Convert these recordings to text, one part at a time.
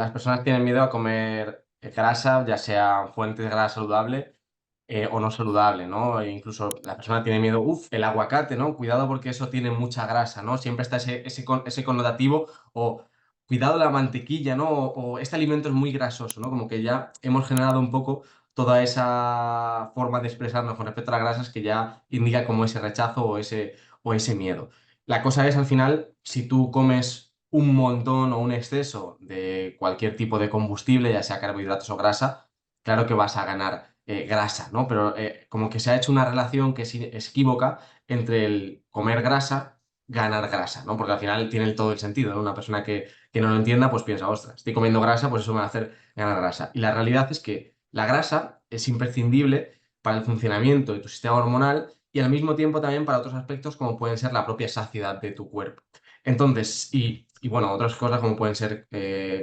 las personas tienen miedo a comer grasa, ya sea fuente de grasa saludable o no saludable, ¿no? E incluso la persona tiene miedo, el aguacate, ¿no? Cuidado porque eso tiene mucha grasa, ¿no? Siempre está ese connotativo o cuidado la mantequilla, ¿no? O este alimento es muy grasoso, ¿no? Como que ya hemos generado un poco toda esa forma de expresarnos con respecto a las grasas que ya indica como ese rechazo o ese miedo. La cosa es, al final, si tú comes un montón o un exceso de cualquier tipo de combustible, ya sea carbohidratos o grasa, claro que vas a ganar grasa, ¿no? Pero como que se ha hecho una relación que es equívoca entre el comer grasa, ganar grasa, ¿no? Porque al final tiene todo el sentido, ¿no? Una persona que no lo entienda, pues piensa, ostras, estoy comiendo grasa, pues eso me va a hacer ganar grasa. Y la realidad es que la grasa es imprescindible para el funcionamiento de tu sistema hormonal y al mismo tiempo también para otros aspectos como pueden ser la propia saciedad de tu cuerpo. Entonces, y bueno, otras cosas como pueden ser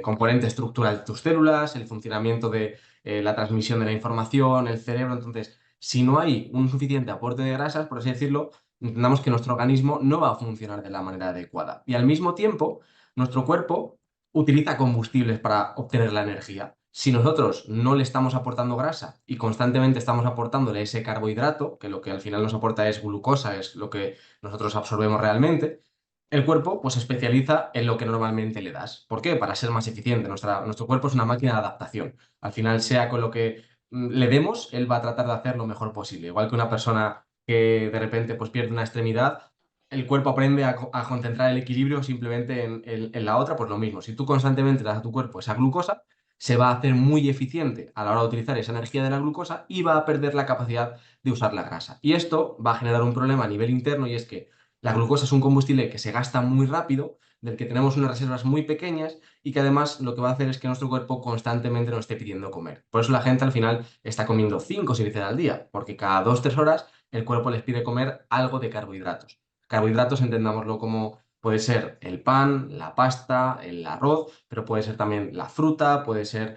componente estructural de tus células, el funcionamiento de la transmisión de la información, el cerebro. Entonces, si no hay un suficiente aporte de grasas, por así decirlo, entendamos que nuestro organismo no va a funcionar de la manera adecuada. Y al mismo tiempo, nuestro cuerpo utiliza combustibles para obtener la energía. Si nosotros no le estamos aportando grasa y constantemente estamos aportándole ese carbohidrato, que lo que al final nos aporta es glucosa, es lo que nosotros absorbemos realmente, el cuerpo pues se especializa en lo que normalmente le das. ¿Por qué? Para ser más eficiente. Nuestro cuerpo es una máquina de adaptación. Al final, sea con lo que le demos, él va a tratar de hacer lo mejor posible. Igual que una persona que de repente pues pierde una extremidad, el cuerpo aprende a concentrar el equilibrio simplemente en la otra, pues lo mismo. Si tú constantemente das a tu cuerpo esa glucosa, se va a hacer muy eficiente a la hora de utilizar esa energía de la glucosa y va a perder la capacidad de usar la grasa. Y esto va a generar un problema a nivel interno, y es que la glucosa es un combustible que se gasta muy rápido, del que tenemos unas reservas muy pequeñas y que además lo que va a hacer es que nuestro cuerpo constantemente nos esté pidiendo comer. Por eso la gente al final está comiendo 5 o 6 veces al día, porque cada 2 o 3 horas el cuerpo les pide comer algo de carbohidratos. Carbohidratos, entendámoslo como puede ser el pan, la pasta, el arroz, pero puede ser también la fruta, puede ser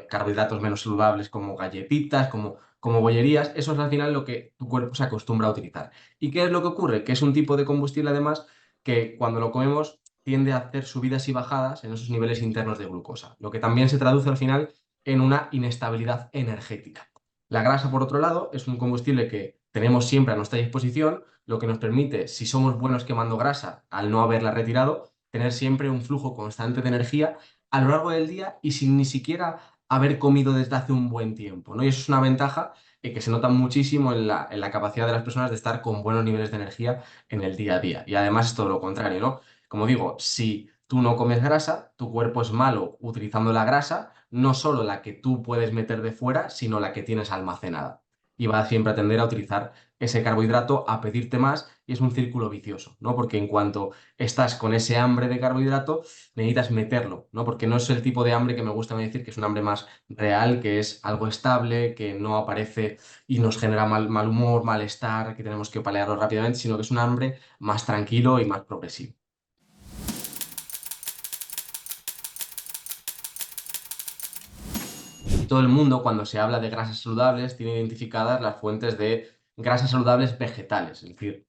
carbohidratos menos saludables como galletitas, como bollerías. Eso es al final lo que tu cuerpo se acostumbra a utilizar. ¿Y qué es lo que ocurre? Que es un tipo de combustible además que cuando lo comemos tiende a hacer subidas y bajadas en esos niveles internos de glucosa, lo que también se traduce al final en una inestabilidad energética. La grasa, por otro lado, es un combustible que tenemos siempre a nuestra disposición, lo que nos permite, si somos buenos quemando grasa, al no haberla retirado, tener siempre un flujo constante de energía a lo largo del día y sin ni siquiera haber comido desde hace un buen tiempo, ¿no? Y eso es una ventaja que se nota muchísimo en la capacidad de las personas de estar con buenos niveles de energía en el día a día. Y además es todo lo contrario, ¿no? Como digo, si tú no comes grasa, tu cuerpo es malo utilizando la grasa, no solo la que tú puedes meter de fuera, sino la que tienes almacenada. Y va siempre a tender a utilizar ese carbohidrato, a pedirte más, y es un círculo vicioso, ¿no? Porque en cuanto estás con ese hambre de carbohidrato, necesitas meterlo, ¿no? Porque no es el tipo de hambre que me gusta decir, que es un hambre más real, que es algo estable, que no aparece y nos genera mal humor, malestar, que tenemos que paliarlo rápidamente, sino que es un hambre más tranquilo y más progresivo. Y todo el mundo, cuando se habla de grasas saludables, tiene identificadas las fuentes de grasas saludables vegetales, es decir,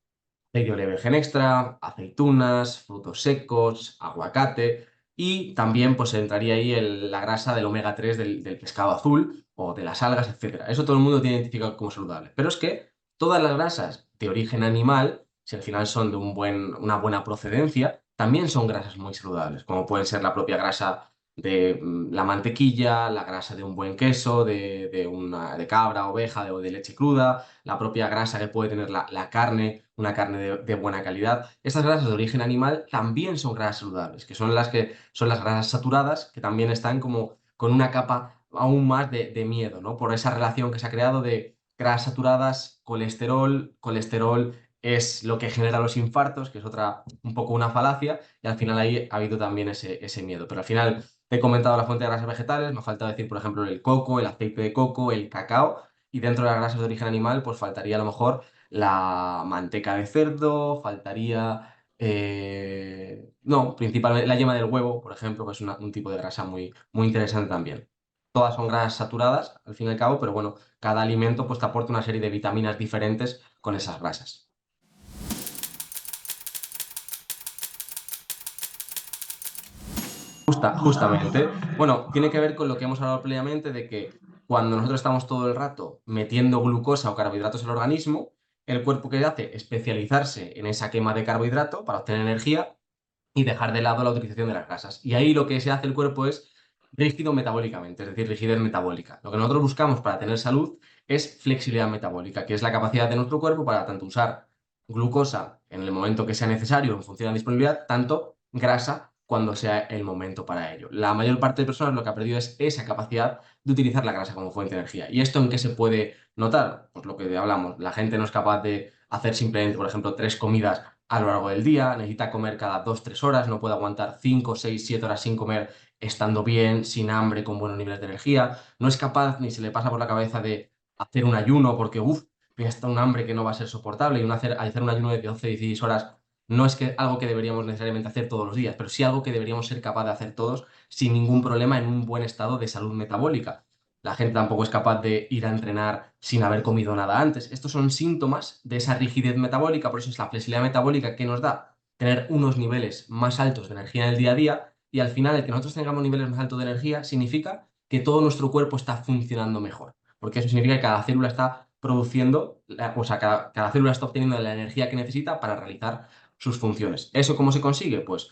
aceite de oliva virgen extra, aceitunas, frutos secos, aguacate, y también pues entraría ahí la grasa del omega 3 del pescado azul o de las algas, etcétera. Eso todo el mundo tiene identificado como saludable. Pero es que todas las grasas de origen animal, si al final son de una buena procedencia, también son grasas muy saludables, como pueden ser la propia grasa de la mantequilla, la grasa de un buen queso, de cabra, oveja, de leche cruda, la propia grasa que puede tener la carne, una carne de buena calidad. Estas grasas de origen animal también son grasas saludables, que son las grasas saturadas, que también están como con una capa aún más de miedo, ¿no? Por esa relación que se ha creado de grasas saturadas, colesterol, colesterol es lo que genera los infartos, que es un poco una falacia, y al final ahí ha habido también ese miedo. Pero al final te he comentado la fuente de grasas vegetales, me ha faltado decir, por ejemplo, el coco, el aceite de coco, el cacao, y dentro de las grasas de origen animal, pues faltaría a lo mejor la manteca de cerdo, faltaría, no, principalmente la yema del huevo, por ejemplo, que es un tipo de grasa muy interesante también. Todas son grasas saturadas, al fin y al cabo, pero bueno, cada alimento pues te aporta una serie de vitaminas diferentes con esas grasas. Justamente. Bueno, tiene que ver con lo que hemos hablado previamente de que cuando nosotros estamos todo el rato metiendo glucosa o carbohidratos al organismo, el cuerpo que hace especializarse en esa quema de carbohidrato para obtener energía y dejar de lado la utilización de las grasas. Y ahí lo que se hace el cuerpo es rígido metabólicamente, es decir, rigidez metabólica. Lo que nosotros buscamos para tener salud es flexibilidad metabólica, que es la capacidad de nuestro cuerpo para tanto usar glucosa en el momento que sea necesario en función de la disponibilidad, tanto grasa cuando sea el momento para ello. La mayor parte de personas lo que ha perdido es esa capacidad de utilizar la grasa como fuente de energía. ¿Y esto en qué se puede notar? Pues lo que hablamos, la gente no es capaz de hacer simplemente, por ejemplo, 3 comidas a lo largo del día, necesita comer cada 2, 3 horas, no puede aguantar 5, 6, 7 horas sin comer estando bien, sin hambre, con buenos niveles de energía, no es capaz ni se le pasa por la cabeza de hacer un ayuno porque, voy a estar un hambre que no va a ser soportable y hacer un ayuno de 12, 16 horas no es que algo que deberíamos necesariamente hacer todos los días, pero sí algo que deberíamos ser capaz de hacer todos sin ningún problema en un buen estado de salud metabólica. La gente tampoco es capaz de ir a entrenar sin haber comido nada antes. Estos son síntomas de esa rigidez metabólica, por eso es la flexibilidad metabólica que nos da tener unos niveles más altos de energía en el día a día y al final el que nosotros tengamos niveles más altos de energía significa que todo nuestro cuerpo está funcionando mejor, porque eso significa que cada célula está produciendo, o sea, cada célula está obteniendo la energía que necesita para realizar sus funciones. ¿Eso cómo se consigue? Pues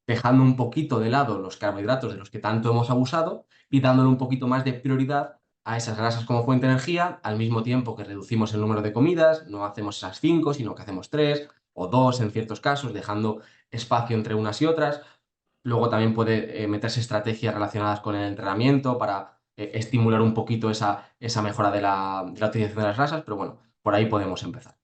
dejando un poquito de lado los carbohidratos de los que tanto hemos abusado y dándole un poquito más de prioridad a esas grasas como fuente de energía, al mismo tiempo que reducimos el número de comidas, no hacemos esas 5, sino que hacemos 3 o 2 en ciertos casos, dejando espacio entre unas y otras. Luego también puede meterse estrategias relacionadas con el entrenamiento para estimular un poquito esa mejora de la utilización de las grasas, pero bueno, por ahí podemos empezar.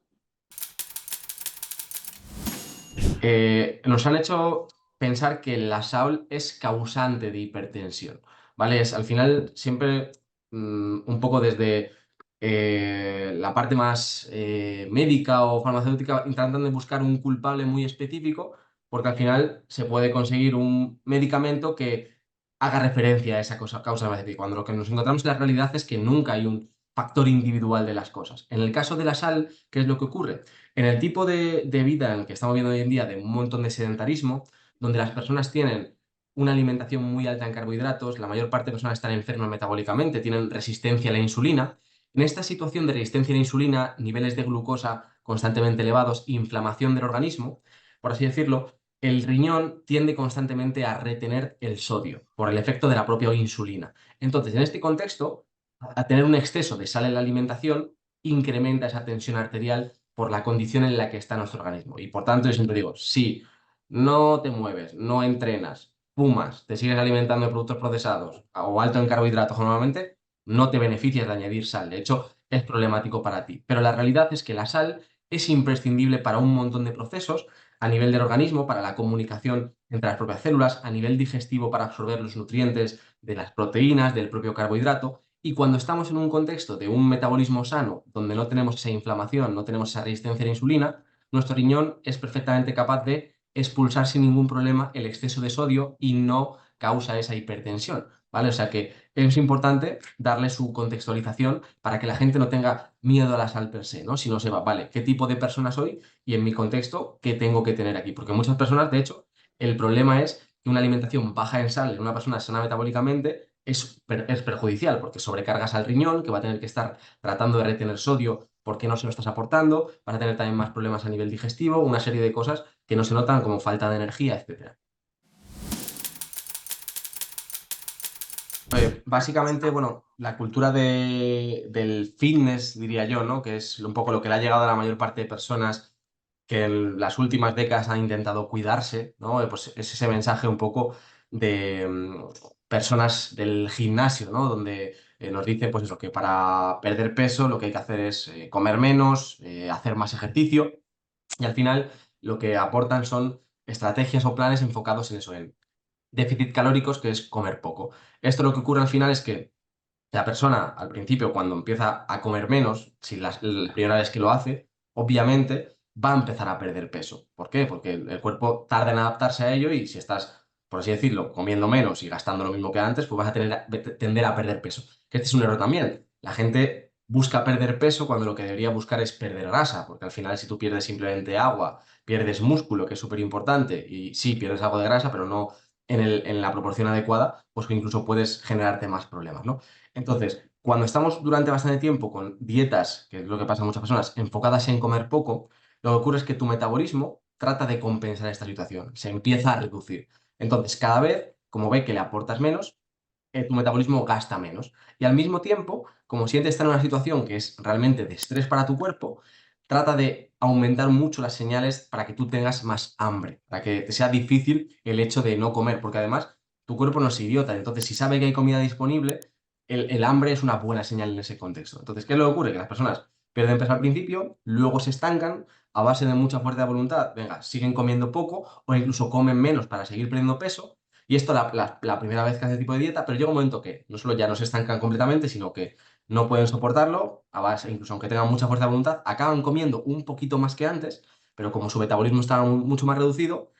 Nos han hecho pensar que la sal es causante de hipertensión, ¿vale? Al final siempre un poco desde la parte más médica o farmacéutica intentando de buscar un culpable muy específico, porque al final se puede conseguir un medicamento que haga referencia a esa causa específica, cuando lo que nos encontramos en la realidad es que nunca hay un factor individual de las cosas. En el caso de la sal, ¿qué es lo que ocurre? En el tipo de vida en el que estamos viendo hoy en día, de un montón de sedentarismo, donde las personas tienen una alimentación muy alta en carbohidratos, la mayor parte de personas están enfermas metabólicamente, tienen resistencia a la insulina. En esta situación de resistencia a la insulina, niveles de glucosa constantemente elevados, inflamación del organismo, por así decirlo, el riñón tiende constantemente a retener el sodio por el efecto de la propia insulina. Entonces, en este contexto, a tener un exceso de sal en la alimentación incrementa esa tensión arterial por la condición en la que está nuestro organismo. Y por tanto, yo siempre digo, si no te mueves, no entrenas, fumas, te sigues alimentando de productos procesados o alto en carbohidratos normalmente, no te beneficias de añadir sal. De hecho, es problemático para ti. Pero la realidad es que la sal es imprescindible para un montón de procesos a nivel del organismo, para la comunicación entre las propias células, a nivel digestivo para absorber los nutrientes de las proteínas, del propio carbohidrato. Y cuando estamos en un contexto de un metabolismo sano, donde no tenemos esa inflamación, no tenemos esa resistencia a la insulina, nuestro riñón es perfectamente capaz de expulsar sin ningún problema el exceso de sodio y no causa esa hipertensión, ¿vale? O sea que es importante darle su contextualización para que la gente no tenga miedo a la sal per se, ¿no? Sino sepa, vale, qué tipo de persona soy y en mi contexto, qué tengo que tener aquí. Porque muchas personas, de hecho, el problema es que una alimentación baja en sal en una persona sana metabólicamente es perjudicial porque sobrecargas al riñón, que va a tener que estar tratando de retener sodio porque no se lo estás aportando, vas a tener también más problemas a nivel digestivo, una serie de cosas que no se notan como falta de energía, etcétera. Básicamente, bueno, la cultura del fitness, diría yo, ¿no? Que es un poco lo que le ha llegado a la mayor parte de personas que en las últimas décadas han intentado cuidarse, ¿no? Pues es ese mensaje un poco de personas del gimnasio, ¿no? Donde nos dicen, pues eso, que para perder peso lo que hay que hacer es comer menos, hacer más ejercicio, y al final lo que aportan son estrategias o planes enfocados en eso, en déficit calóricos, que es comer poco. Esto lo que ocurre al final es que la persona, al principio, cuando empieza a comer menos, si la primera vez que lo hace, obviamente va a empezar a perder peso. ¿Por qué? Porque el cuerpo tarda en adaptarse a ello y si estás, por así decirlo, comiendo menos y gastando lo mismo que antes, pues vas a tender a perder peso. Que este es un error también. La gente busca perder peso cuando lo que debería buscar es perder grasa, porque al final si tú pierdes simplemente agua, pierdes músculo, que es súper importante, y sí, pierdes algo de grasa, pero no en la proporción adecuada, pues que incluso puedes generarte más problemas, ¿no? Entonces, cuando estamos durante bastante tiempo con dietas, que es lo que pasa a muchas personas, enfocadas en comer poco, lo que ocurre es que tu metabolismo trata de compensar esta situación, se empieza a reducir. Entonces, cada vez, como ve que le aportas menos, tu metabolismo gasta menos. Y al mismo tiempo, como sientes estar en una situación que es realmente de estrés para tu cuerpo, trata de aumentar mucho las señales para que tú tengas más hambre, para que te sea difícil el hecho de no comer, porque además tu cuerpo no es idiota, entonces si sabe que hay comida disponible, el hambre es una buena señal en ese contexto. Entonces, ¿qué es lo que ocurre? Que las personas pierden peso al principio, luego se estancan a base de mucha fuerza de voluntad, venga, siguen comiendo poco o incluso comen menos para seguir perdiendo peso. Y esto la primera vez que hace este tipo de dieta, pero llega un momento que no solo ya no se estancan completamente, sino que no pueden soportarlo, a base, incluso aunque tengan mucha fuerza de voluntad, acaban comiendo un poquito más que antes, pero como su metabolismo está mucho más reducido,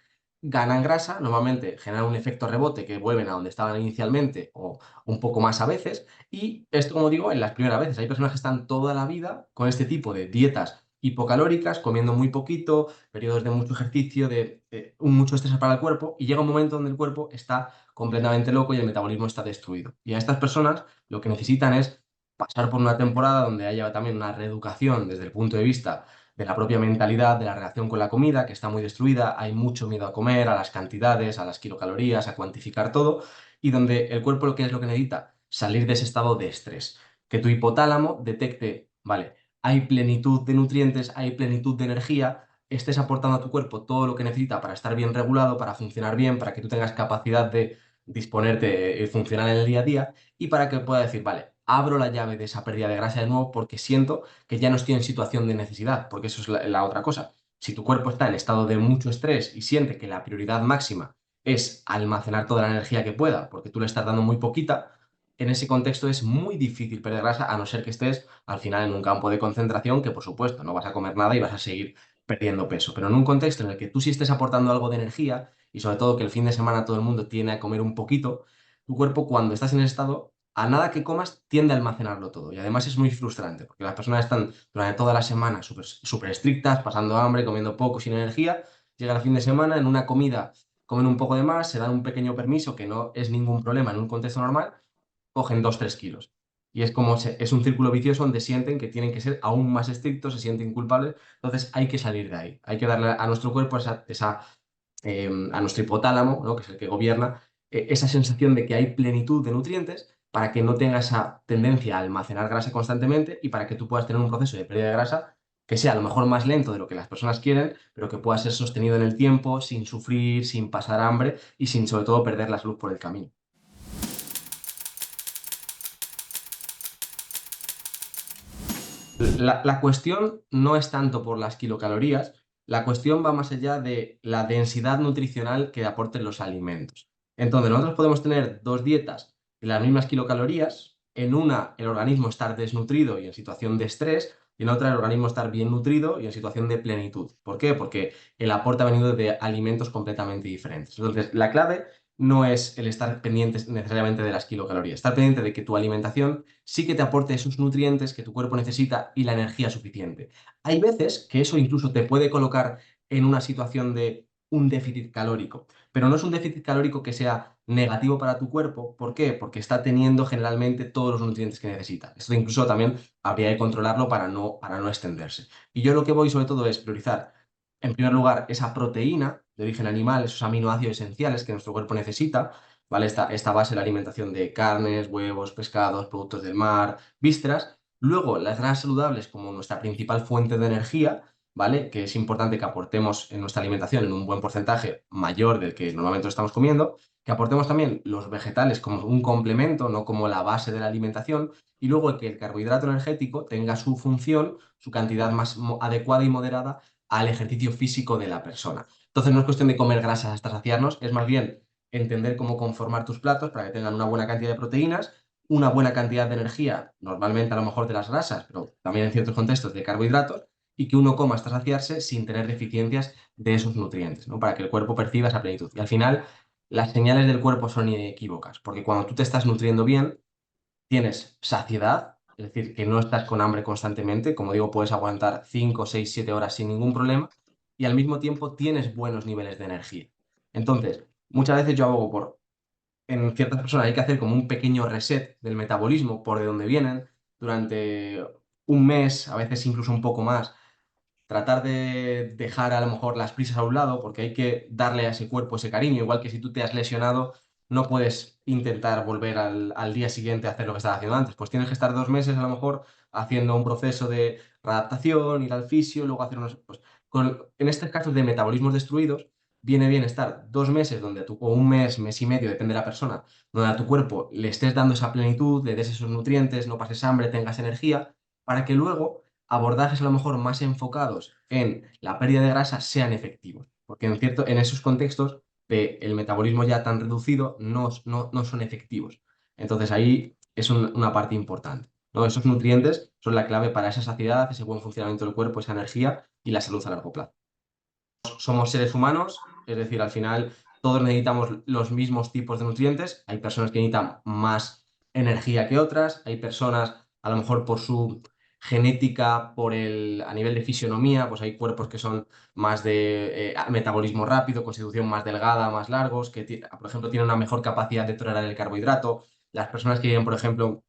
ganan grasa, normalmente generan un efecto rebote que vuelven a donde estaban inicialmente o un poco más a veces, y esto, como digo, en las primeras veces. Hay personas que están toda la vida con este tipo de dietas hipocalóricas, comiendo muy poquito, periodos de mucho ejercicio, de mucho estrés para el cuerpo, y llega un momento donde el cuerpo está completamente loco y el metabolismo está destruido. Y a estas personas lo que necesitan es pasar por una temporada donde haya también una reeducación desde el punto de vista de la propia mentalidad, de la relación con la comida, que está muy destruida, hay mucho miedo a comer, a las cantidades, a las kilocalorías, a cuantificar todo, y donde el cuerpo lo que es lo que necesita, salir de ese estado de estrés, que tu hipotálamo detecte, vale, hay plenitud de nutrientes, hay plenitud de energía, estés aportando a tu cuerpo todo lo que necesita para estar bien regulado, para funcionar bien, para que tú tengas capacidad de disponerte y funcionar en el día a día, y para que pueda decir, vale, abro la llave de esa pérdida de grasa de nuevo porque siento que ya no estoy en situación de necesidad, porque eso es la otra cosa. Si tu cuerpo está en estado de mucho estrés y siente que la prioridad máxima es almacenar toda la energía que pueda, porque tú le estás dando muy poquita, en ese contexto es muy difícil perder grasa, a no ser que estés al final en un campo de concentración que, por supuesto, no vas a comer nada y vas a seguir perdiendo peso. Pero en un contexto en el que tú sí estés aportando algo de energía y sobre todo que el fin de semana todo el mundo tiene a comer un poquito, tu cuerpo cuando estás en ese estado a nada que comas tiende a almacenarlo todo. Y además es muy frustrante, porque las personas están durante toda la semana súper estrictas, pasando hambre, comiendo poco, sin energía. Llega el fin de semana, en una comida comen un poco de más, se dan un pequeño permiso, que no es ningún problema en un contexto normal, cogen 2 3 kilos. Y es como, es un círculo vicioso donde sienten que tienen que ser aún más estrictos, se sienten culpables. Entonces hay que salir de ahí. Hay que darle a nuestro cuerpo a nuestro hipotálamo, ¿no? Que es el que gobierna, esa sensación de que hay plenitud de nutrientes para que no tenga esa tendencia a almacenar grasa constantemente y para que tú puedas tener un proceso de pérdida de grasa que sea a lo mejor más lento de lo que las personas quieren, pero que pueda ser sostenido en el tiempo, sin sufrir, sin pasar hambre y sin sobre todo perder la salud por el camino. La cuestión no es tanto por las kilocalorías, la cuestión va más allá de la densidad nutricional que aporten los alimentos. Entonces, nosotros podemos tener dos dietas de las mismas kilocalorías, en una el organismo estar desnutrido y en situación de estrés, y en otra el organismo estar bien nutrido y en situación de plenitud. ¿Por qué? Porque el aporte ha venido de alimentos completamente diferentes. Entonces, la clave no es el estar pendiente necesariamente de las kilocalorías, estar pendiente de que tu alimentación sí que te aporte esos nutrientes que tu cuerpo necesita y la energía suficiente. Hay veces que eso incluso te puede colocar en una situación de un déficit calórico, pero no es un déficit calórico que sea negativo para tu cuerpo. ¿Por qué? Porque está teniendo generalmente todos los nutrientes que necesita. Esto incluso también habría que controlarlo para no extenderse. Y yo lo que voy sobre todo es priorizar, en primer lugar, esa proteína de origen animal, esos aminoácidos esenciales que nuestro cuerpo necesita, ¿vale? Esta base de la alimentación de carnes, huevos, pescados, productos del mar, vísceras. Luego, las grasas saludables como nuestra principal fuente de energía, ¿vale? Que es importante que aportemos en nuestra alimentación en un buen porcentaje mayor del que normalmente lo estamos comiendo. Que aportemos también los vegetales como un complemento, no como la base de la alimentación. Y luego que el carbohidrato energético tenga su función, su cantidad más adecuada y moderada al ejercicio físico de la persona. Entonces, no es cuestión de comer grasas hasta saciarnos, es más bien entender cómo conformar tus platos para que tengan una buena cantidad de proteínas, una buena cantidad de energía, normalmente a lo mejor de las grasas, pero también en ciertos contextos de carbohidratos, y que uno coma hasta saciarse sin tener deficiencias de esos nutrientes, ¿no? Para que el cuerpo perciba esa plenitud. Y al final, las señales del cuerpo son inequívocas, porque cuando tú te estás nutriendo bien, tienes saciedad, es decir, que no estás con hambre constantemente, como digo, puedes aguantar 5 6 7 horas sin ningún problema, y al mismo tiempo tienes buenos niveles de energía. Entonces, Muchas veces yo abogo por, en ciertas personas hay que hacer como un pequeño reset del metabolismo por de donde vienen durante un mes, a veces incluso un poco más, tratar de dejar a lo mejor las prisas a un lado, porque hay que darle a ese cuerpo ese cariño, igual que si tú te has lesionado, no puedes intentar volver al día siguiente a hacer lo que estabas haciendo antes, pues tienes que estar 2 meses a lo mejor haciendo un proceso de readaptación, ir al fisio, luego hacer unos... Pues, en estos casos de metabolismos destruidos, viene bien estar 2 meses donde tú, o un mes, mes y medio, depende de la persona, donde a tu cuerpo le estés dando esa plenitud, le des esos nutrientes, no pases hambre, tengas energía, para que luego abordajes a lo mejor más enfocados en la pérdida de grasa sean efectivos. Porque en esos contextos el metabolismo ya tan reducido no son efectivos. Entonces ahí es una parte importante, ¿no? Esos nutrientes son la clave para esa saciedad, ese buen funcionamiento del cuerpo, esa energía y la salud a largo plazo. Somos seres humanos, es decir, al final todos necesitamos los mismos tipos de nutrientes. Hay personas que necesitan más energía que otras, hay personas, a lo mejor por su genética, a nivel de fisionomía, pues hay cuerpos que son más de metabolismo rápido, constitución más delgada, más largos, que por ejemplo tienen una mejor capacidad de tolerar el carbohidrato. Las personas que viven, por ejemplo,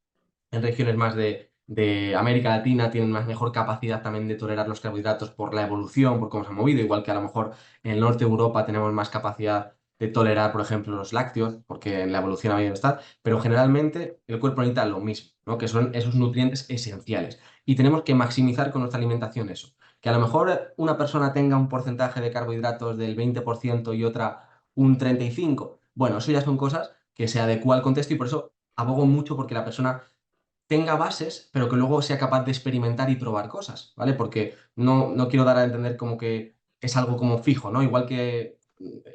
en regiones más de América Latina tienen más mejor capacidad también de tolerar los carbohidratos por la evolución, por cómo se han movido, igual que a lo mejor en el norte de Europa tenemos más capacidad de tolerar, por ejemplo, los lácteos, porque en la evolución ha habido estar, pero generalmente el cuerpo necesita lo mismo, ¿no? Que son esos nutrientes esenciales. Y tenemos que maximizar con nuestra alimentación eso. Que a lo mejor una persona tenga un porcentaje de carbohidratos del 20% y otra un 35%. Bueno, eso ya son cosas que se adecúan al contexto y por eso abogo mucho porque la persona tenga bases, pero que luego sea capaz de experimentar y probar cosas, ¿vale? Porque no quiero dar a entender como que es algo como fijo, ¿no? Igual que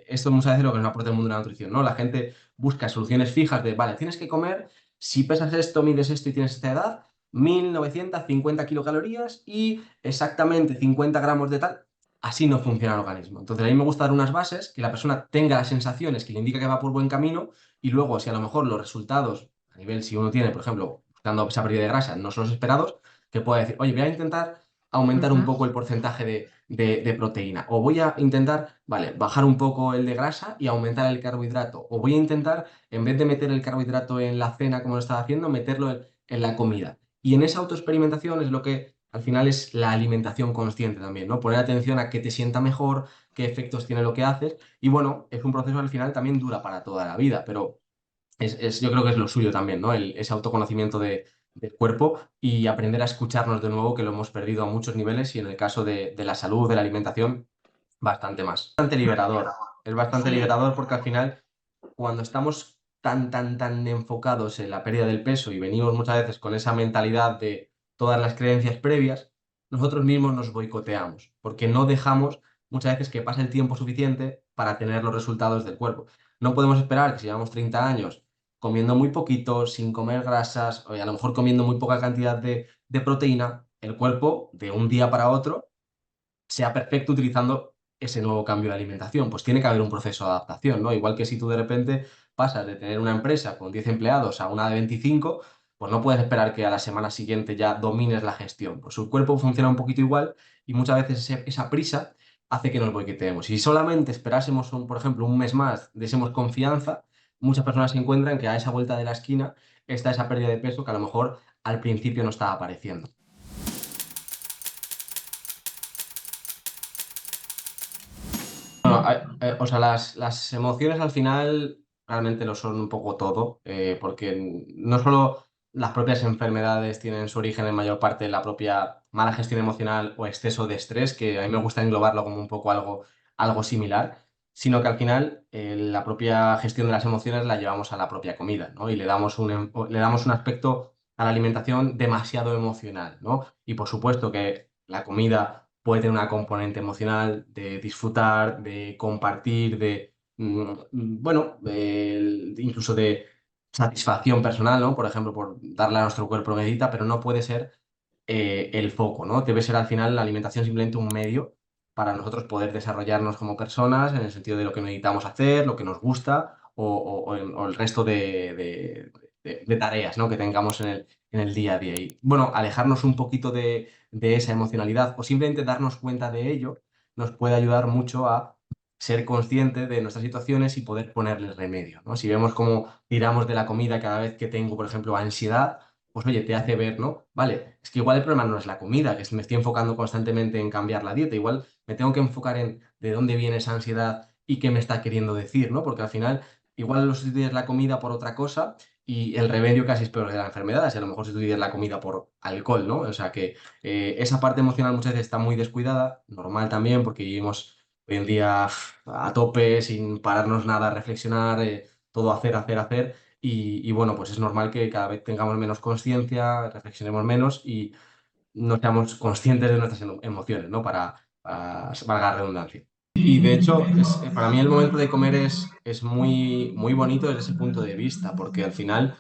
esto muchas veces lo que nos aporta el mundo de la nutrición, ¿no? La gente busca soluciones fijas de, vale, tienes que comer, si pesas esto, mides esto y tienes esta edad, 1950 kilocalorías y exactamente 50 gramos de tal. Así no funciona el organismo. Entonces, a mí me gusta dar unas bases, que la persona tenga las sensaciones que le indica que va por buen camino y luego, si a lo mejor los resultados, a nivel, si uno tiene, por ejemplo, buscando esa pérdida de grasa, no son los esperados, que pueda decir, oye, voy a intentar aumentar un Ujú. poco el porcentaje de proteína, o voy a intentar, vale, bajar un poco el de grasa y aumentar el carbohidrato, o voy a intentar, en vez de meter el carbohidrato en la cena como lo estaba haciendo, meterlo en la comida. Y en esa autoexperimentación es lo que al final es la alimentación consciente también, ¿no? Poner atención a qué te sienta mejor, qué efectos tiene lo que haces, y bueno, es un proceso al final también dura para toda la vida, pero yo creo que es lo suyo también, ¿no? Ese autoconocimiento del cuerpo y aprender a escucharnos de nuevo, que lo hemos perdido a muchos niveles y en el caso de la salud, de la alimentación, bastante más. Bastante liberador. Es bastante Sí. liberador porque al final, cuando estamos tan enfocados en la pérdida del peso y venimos muchas veces con esa mentalidad de todas las creencias previas, nosotros mismos nos boicoteamos porque no dejamos muchas veces que pase el tiempo suficiente para tener los resultados del cuerpo. No podemos esperar que si llevamos 30 años comiendo muy poquito, sin comer grasas, o a lo mejor comiendo muy poca cantidad de proteína, el cuerpo de un día para otro sea perfecto utilizando ese nuevo cambio de alimentación. Pues tiene que haber un proceso de adaptación, ¿no? Igual que si tú de repente pasas de tener una empresa con 10 empleados a una de 25, pues no puedes esperar que a la semana siguiente ya domines la gestión. Pues su cuerpo funciona un poquito igual y muchas veces esa prisa hace que nos boicoteemos. Si solamente esperásemos, por ejemplo, un mes más, désemos confianza, muchas personas se encuentran que a esa vuelta de la esquina está esa pérdida de peso que a lo mejor al principio no estaba apareciendo. Bueno, o sea, las emociones al final realmente lo son un poco todo, porque no solo las propias enfermedades tienen su origen en mayor parte en la propia mala gestión emocional o exceso de estrés, que a mí me gusta englobarlo como un poco algo similar, sino que al final la propia gestión de las emociones la llevamos a la propia comida, ¿no? Y le damos un aspecto a la alimentación demasiado emocional, ¿no? Y por supuesto que la comida puede tener una componente emocional de disfrutar, de compartir, bueno, incluso de satisfacción personal, ¿no? Por ejemplo, por darle a nuestro cuerpo lo que necesita, pero no puede ser el foco, ¿no? Debe ser al final la alimentación simplemente un medio para nosotros poder desarrollarnos como personas en el sentido de lo que necesitamos hacer, lo que nos gusta o el resto de tareas, ¿no? Que tengamos en el día a día. Y bueno, alejarnos un poquito de esa emocionalidad o simplemente darnos cuenta de ello nos puede ayudar mucho a ser consciente de nuestras situaciones y poder ponerles remedio, ¿no? Si vemos cómo tiramos de la comida cada vez que tengo, por ejemplo, ansiedad, pues oye, te hace ver, ¿no? Vale, es que igual el problema no es la comida, que me estoy enfocando constantemente en cambiar la dieta, igual me tengo que enfocar en de dónde viene esa ansiedad y qué me está queriendo decir, ¿no? Porque al final igual lo sustituyes la comida por otra cosa y el remedio casi es peor que la enfermedad, si a lo mejor sustituyes la comida por alcohol, ¿no? O sea que esa parte emocional muchas veces está muy descuidada, normal también, porque vivimos hoy en día a tope, sin pararnos nada a reflexionar, todo hacer, hacer, hacer. Y bueno, pues es normal que cada vez tengamos menos conciencia, reflexionemos menos y no seamos conscientes de nuestras emociones, ¿no? Valga la redundancia. Y de hecho, para mí el momento de comer es muy, muy bonito desde ese punto de vista, porque al final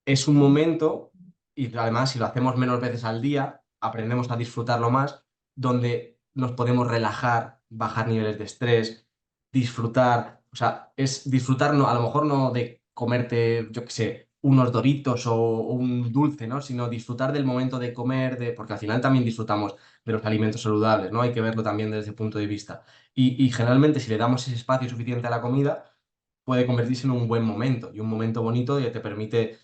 es un momento, y además si lo hacemos menos veces al día, aprendemos a disfrutarlo más, donde nos podemos relajar, bajar niveles de estrés, disfrutar, o sea, es disfrutar a lo mejor no de comerte, yo qué sé, unos Doritos o un dulce, ¿no? Sino disfrutar del momento de comer, porque al final también disfrutamos de los alimentos saludables, ¿no? Hay que verlo también desde ese punto de vista. Y generalmente si le damos ese espacio suficiente a la comida, puede convertirse en un buen momento y un momento bonito que te permite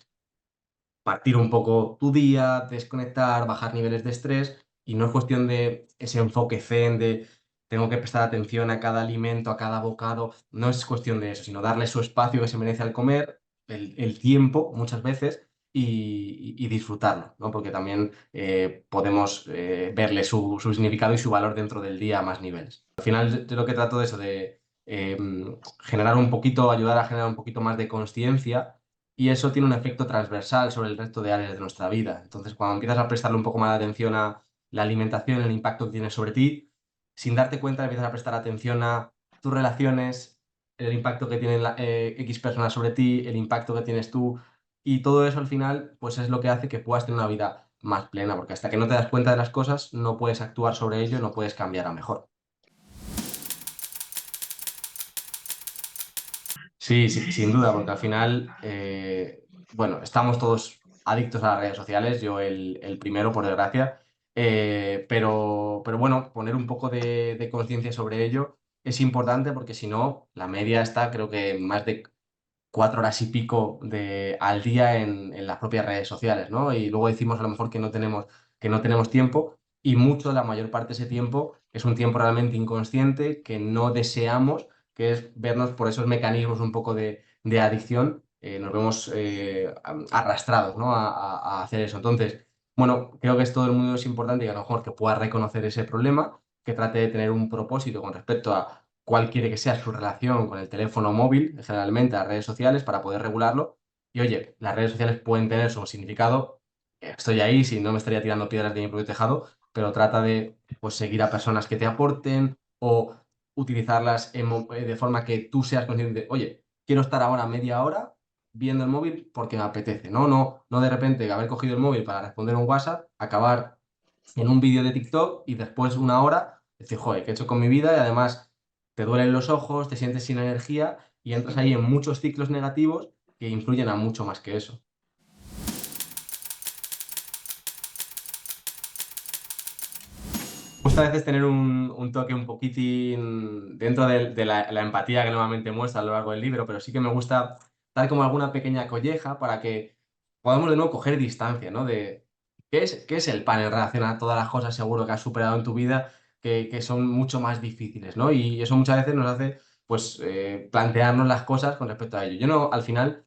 partir un poco tu día, desconectar, bajar niveles de estrés y no es cuestión de ese enfoque zen de tengo que prestar atención a cada alimento, a cada bocado, no es cuestión de eso, sino darle su espacio que se merece al comer, el tiempo muchas veces y disfrutarlo, ¿no? Porque también podemos verle su significado y su valor dentro del día a más niveles. Al final yo lo que trato de eso, de generar un poquito, ayudar a generar un poquito más de conciencia y eso tiene un efecto transversal sobre el resto de áreas de nuestra vida. Entonces, cuando empiezas a prestarle un poco más de atención a la alimentación, el impacto que tiene sobre ti, sin darte cuenta empiezas a prestar atención a tus relaciones, el impacto que tienen X personas sobre ti, el impacto que tienes tú, y todo eso al final, pues es lo que hace que puedas tener una vida más plena, porque hasta que no te das cuenta de las cosas, no puedes actuar sobre ello, no puedes cambiar a mejor. Sí, sí, sin duda, porque al final, bueno, estamos todos adictos a las redes sociales, yo el primero, por desgracia, pero bueno, poner un poco de conciencia sobre ello es importante porque si no, la media está, creo que más de 4 horas y pico al día en las propias redes sociales, ¿no? Y luego decimos a lo mejor que no tenemos tiempo y mucho, la mayor parte de ese tiempo es un tiempo realmente inconsciente que no deseamos, que es vernos por esos mecanismos un poco de adicción, nos vemos arrastrados, ¿no? A hacer eso. Entonces, bueno, creo que es todo el mundo es importante y a lo mejor que pueda reconocer ese problema, que trate de tener un propósito con respecto a cuál quiere que sea su relación con el teléfono móvil, generalmente las redes sociales, para poder regularlo. Y oye, las redes sociales pueden tener su significado. Estoy ahí, si no me estaría tirando piedras de mi propio tejado, pero trata de pues, seguir a personas que te aporten o utilizarlas de forma que tú seas consciente de, oye, quiero estar ahora media hora viendo el móvil porque me apetece, ¿no? No, no de repente haber cogido el móvil para responder un WhatsApp, acabar en un vídeo de TikTok y después una hora decir, joder, ¿qué he hecho con mi vida? Y además te duelen los ojos, te sientes sin energía y entras ahí en muchos ciclos negativos que influyen a mucho más que eso. Gusta a veces tener un toque un poquitín dentro de la empatía que normalmente muestra a lo largo del libro, pero sí que me gusta dar como alguna pequeña colleja para que podamos de nuevo coger distancia, ¿no? De qué es el pan en relación a todas las cosas seguro que has superado en tu vida que son mucho más difíciles, ¿no? Y eso muchas veces nos hace, pues, plantearnos las cosas con respecto a ello. Yo no, al final,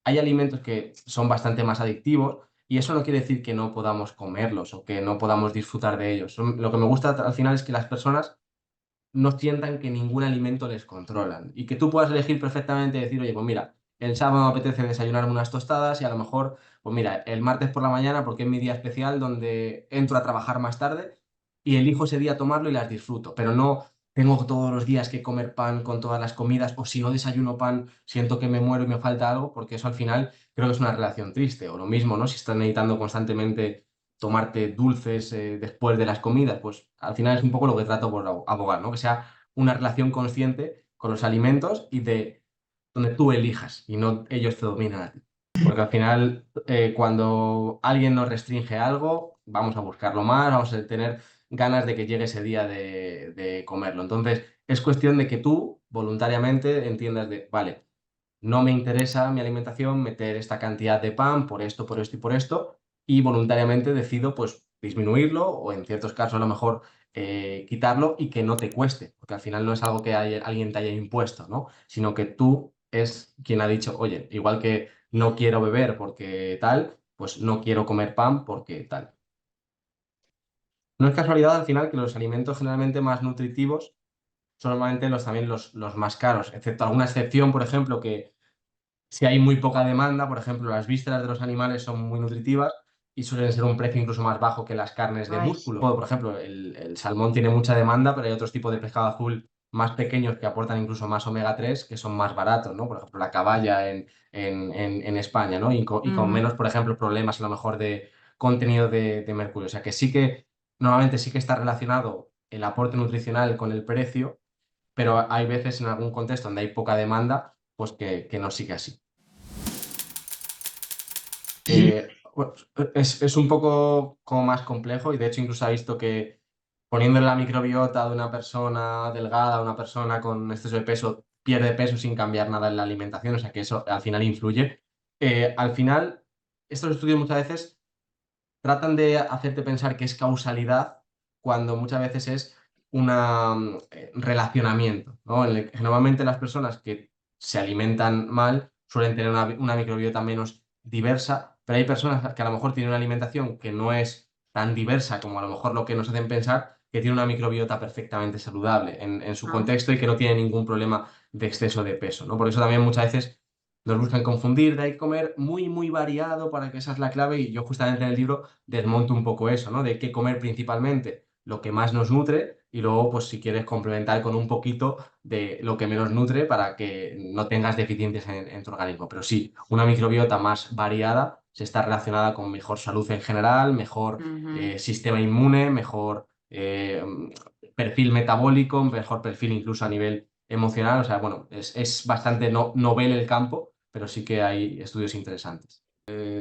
hay alimentos que son bastante más adictivos y eso no quiere decir que no podamos comerlos o que no podamos disfrutar de ellos. Lo que me gusta al final es que las personas no sientan que ningún alimento les controlan y que tú puedas elegir perfectamente y decir, oye, pues mira, el sábado me apetece desayunarme unas tostadas y a lo mejor, pues mira, el martes por la mañana, porque es mi día especial donde entro a trabajar más tarde y elijo ese día tomarlo y las disfruto, pero no tengo todos los días que comer pan con todas las comidas o si no desayuno pan siento que me muero y me falta algo porque eso al final creo que es una relación triste o lo mismo, ¿no? Si estás necesitando constantemente tomarte dulces después de las comidas, pues al final es un poco lo que trato por abogar, ¿no? Que sea una relación consciente con los alimentos y de donde tú elijas y no ellos te dominan a ti. Porque al final, cuando alguien nos restringe algo, vamos a buscarlo más, vamos a tener ganas de que llegue ese día de comerlo. Entonces, es cuestión de que tú voluntariamente entiendas de, vale, no me interesa mi alimentación meter esta cantidad de pan por esto, por esto y por esto, y voluntariamente decido pues disminuirlo o en ciertos casos a lo mejor quitarlo y que no te cueste, porque al final no es algo que alguien te haya impuesto, ¿no? Sino que tú es quien ha dicho, oye, igual que no quiero beber porque tal, pues no quiero comer pan porque tal. No es casualidad al final que los alimentos generalmente más nutritivos son normalmente también los más caros, excepto alguna excepción, por ejemplo, que si hay muy poca demanda, por ejemplo, las vísceras de los animales son muy nutritivas y suelen ser un precio incluso más bajo que las carnes de Ay, músculo. Por ejemplo, el salmón tiene mucha demanda, pero hay otros tipos de pescado azul más pequeños que aportan incluso más omega 3 que son más baratos, ¿no? Por ejemplo, la caballa en España, ¿no? Y con ujú. menos, por ejemplo, problemas a lo mejor de contenido de mercurio. O sea que sí que normalmente sí que está relacionado el aporte nutricional con el precio, pero hay veces en algún contexto donde hay poca demanda, pues que no sigue así. Bueno, es un poco como más complejo y de hecho incluso ha visto que poniendo la microbiota de una persona delgada, una persona con exceso de peso, pierde peso sin cambiar nada en la alimentación, o sea que eso al final influye. Al final, estos estudios muchas veces tratan de hacerte pensar que es causalidad cuando muchas veces es un relacionamiento, ¿no? En el que normalmente las personas que se alimentan mal suelen tener una microbiota menos diversa, pero hay personas que a lo mejor tienen una alimentación que no es tan diversa como a lo mejor lo que nos hacen pensar, que tiene una microbiota perfectamente saludable en su Ah, contexto y que no tiene ningún problema de exceso de peso, ¿no? Por eso también muchas veces nos buscan confundir, de hay que comer muy, muy variado para que esa es la clave y yo justamente en el libro desmonto un poco eso, ¿no? De qué comer principalmente lo que más nos nutre y luego, pues si quieres complementar con un poquito de lo que menos nutre para que no tengas deficiencias en tu organismo. Pero sí, una microbiota más variada se está relacionada con mejor salud en general, mejor ujú. sistema inmune, mejor perfil metabólico, mejor perfil incluso a nivel emocional. O sea, bueno, es bastante novel el campo, pero sí que hay estudios interesantes.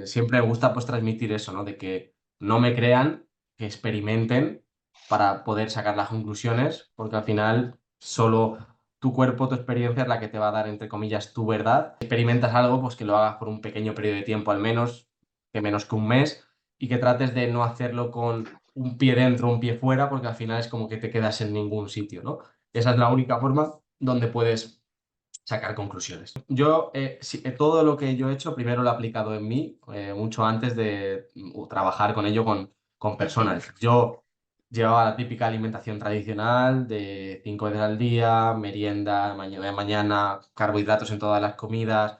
Siempre me gusta pues transmitir eso, ¿no? De que no me crean, que experimenten para poder sacar las conclusiones, porque al final solo tu cuerpo, tu experiencia es la que te va a dar, entre comillas, tu verdad. Experimentas algo, pues que lo hagas por un pequeño periodo de tiempo al menos, que menos que un mes, y que trates de no hacerlo con un pie dentro, un pie fuera, porque al final es como que te quedas en ningún sitio, ¿no? Esa es la única forma donde puedes sacar conclusiones. Yo, todo lo que yo he hecho, primero lo he aplicado en mí, mucho antes de trabajar con ello con Sí, sí. personas. Yo llevaba la típica alimentación tradicional de 5 veces al día, merienda, mañana, carbohidratos en todas las comidas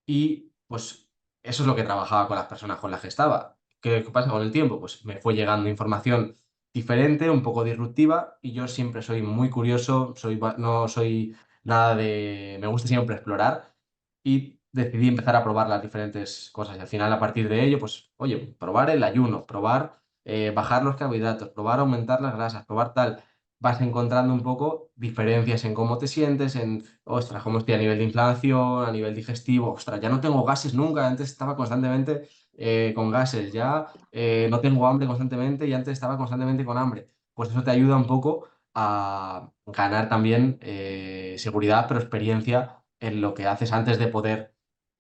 y pues eso es lo que trabajaba con las personas con las que estaba. ¿Qué pasa con el tiempo? Pues me fue llegando información diferente, un poco disruptiva y yo siempre soy muy curioso, no soy nada de... Me gusta siempre explorar y decidí empezar a probar las diferentes cosas. Y al final, a partir de ello, pues, oye, probar el ayuno, probar bajar los carbohidratos, probar aumentar las grasas, probar tal. Vas encontrando un poco diferencias en cómo te sientes, en, ostras, cómo estoy a nivel de inflamación, a nivel digestivo, ostras, ya no tengo gases nunca, antes estaba constantemente con gases, ya no tengo hambre constantemente y antes estaba constantemente con hambre. Pues eso te ayuda un poco a ganar también seguridad, pero experiencia en lo que haces antes de poder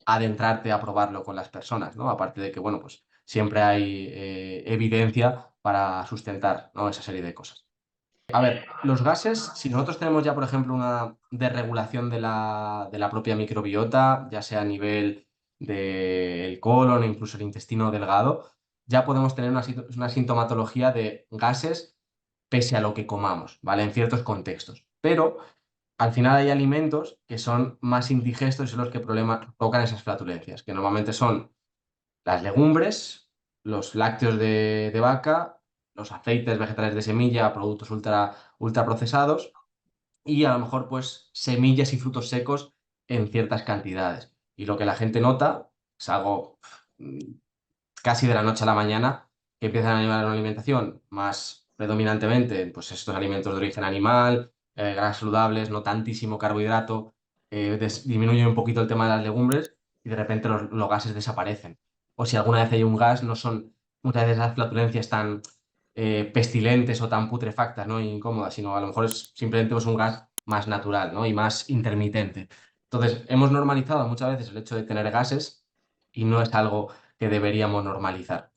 adentrarte a probarlo con las personas, ¿no? Aparte de que, bueno, pues siempre hay evidencia para sustentar, ¿no? Esa serie de cosas. A ver, los gases, si nosotros tenemos ya, por ejemplo, una desregulación de la propia microbiota, ya sea a nivel del colon, incluso el intestino delgado, ya podemos tener una sintomatología de gases pese a lo que comamos, ¿vale? En ciertos contextos. Pero al final hay alimentos que son más indigestos y son los que provocan esas flatulencias, que normalmente son las legumbres, los lácteos de vaca, los aceites vegetales de semilla, productos ultra procesados y a lo mejor pues semillas y frutos secos en ciertas cantidades. Y lo que la gente nota es algo mm, casi de la noche a la mañana que empiezan a llevar una alimentación más predominantemente pues estos alimentos de origen animal, grasas saludables, no tantísimo carbohidrato, disminuye un poquito el tema de las legumbres y de repente los gases desaparecen. O si alguna vez hay un gas, no son muchas veces esas flatulencias tan pestilentes o tan putrefactas, ¿no? E incómodas, sino a lo mejor es simplemente pues, un gas más natural, ¿no? Y más intermitente. Entonces, hemos normalizado muchas veces el hecho de tener gases y no es algo que deberíamos normalizar.